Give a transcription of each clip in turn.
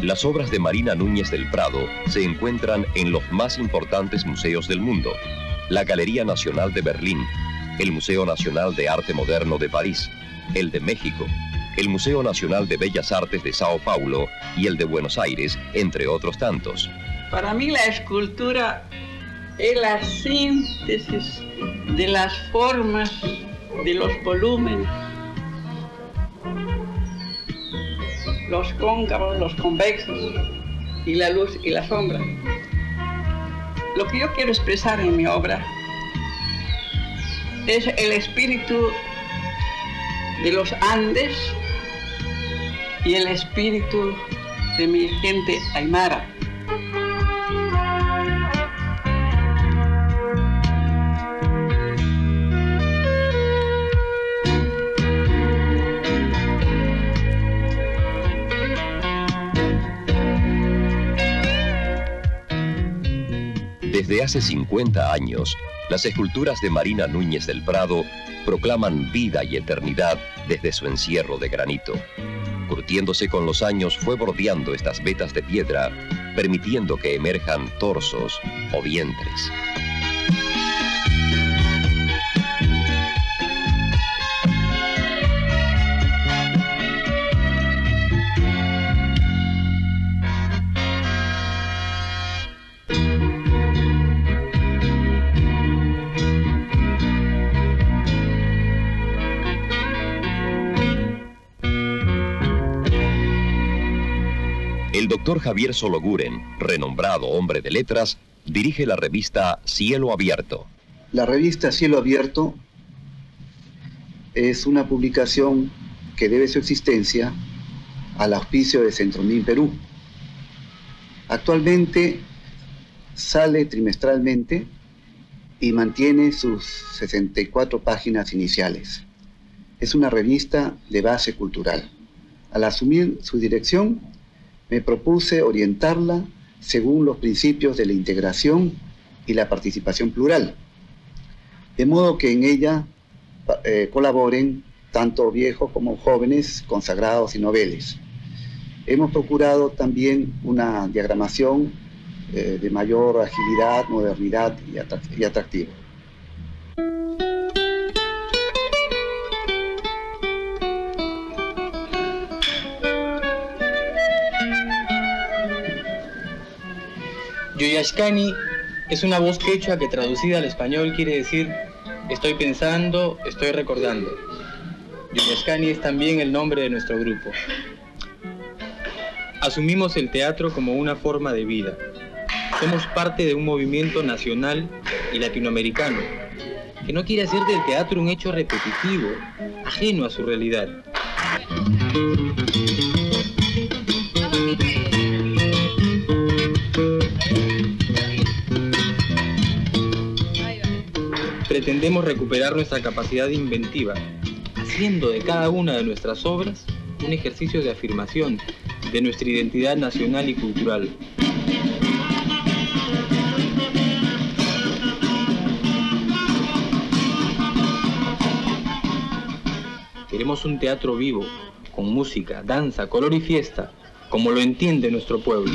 Las obras de Marina Núñez del Prado se encuentran en los más importantes museos del mundo: la Galería Nacional de Berlín, el Museo Nacional de Arte Moderno de París, el de México, el Museo Nacional de Bellas Artes de Sao Paulo y el de Buenos Aires, entre otros tantos. Para mí la escultura es la síntesis de las formas, de los volúmenes, los cóncavos, los convexos, y la luz y la sombra. Lo que yo quiero expresar en mi obra es el espíritu de los Andes y el espíritu de mi gente aymara. Desde hace 50 años, las esculturas de Marina Núñez del Prado proclaman vida y eternidad desde su encierro de granito. Curtiéndose con los años, fue bordeando estas vetas de piedra, permitiendo que emerjan torsos o vientres. El doctor Javier Sologuren, renombrado hombre de letras, dirige la revista Cielo Abierto. La revista Cielo Abierto es una publicación que debe su existencia al auspicio de Centromin Perú. Actualmente sale trimestralmente y mantiene sus 64 páginas iniciales. Es una revista de base cultural. Al asumir su dirección, me propuse orientarla según los principios de la integración y la participación plural, de modo que en ella colaboren tanto viejos como jóvenes, consagrados y noveles. Hemos procurado también una diagramación de mayor agilidad, modernidad y atractivo. Yoyashkani es una voz quechua que traducida al español quiere decir estoy pensando, estoy recordando. Yoyashkani es también el nombre de nuestro grupo. Asumimos el teatro como una forma de vida. Somos parte de un movimiento nacional y latinoamericano que no quiere hacer del teatro un hecho repetitivo, ajeno a su realidad. Pretendemos recuperar nuestra capacidad inventiva, haciendo de cada una de nuestras obras un ejercicio de afirmación de nuestra identidad nacional y cultural. Queremos un teatro vivo, con música, danza, color y fiesta, como lo entiende nuestro pueblo.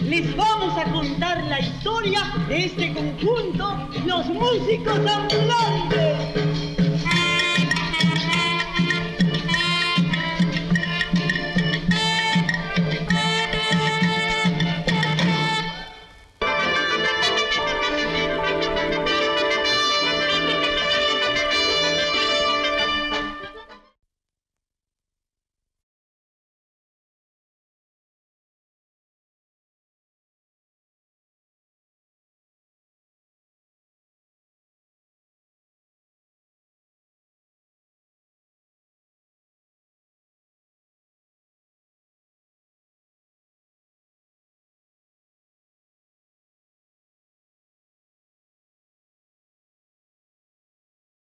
Les vamos a contar la historia de este conjunto, los músicos ambulantes.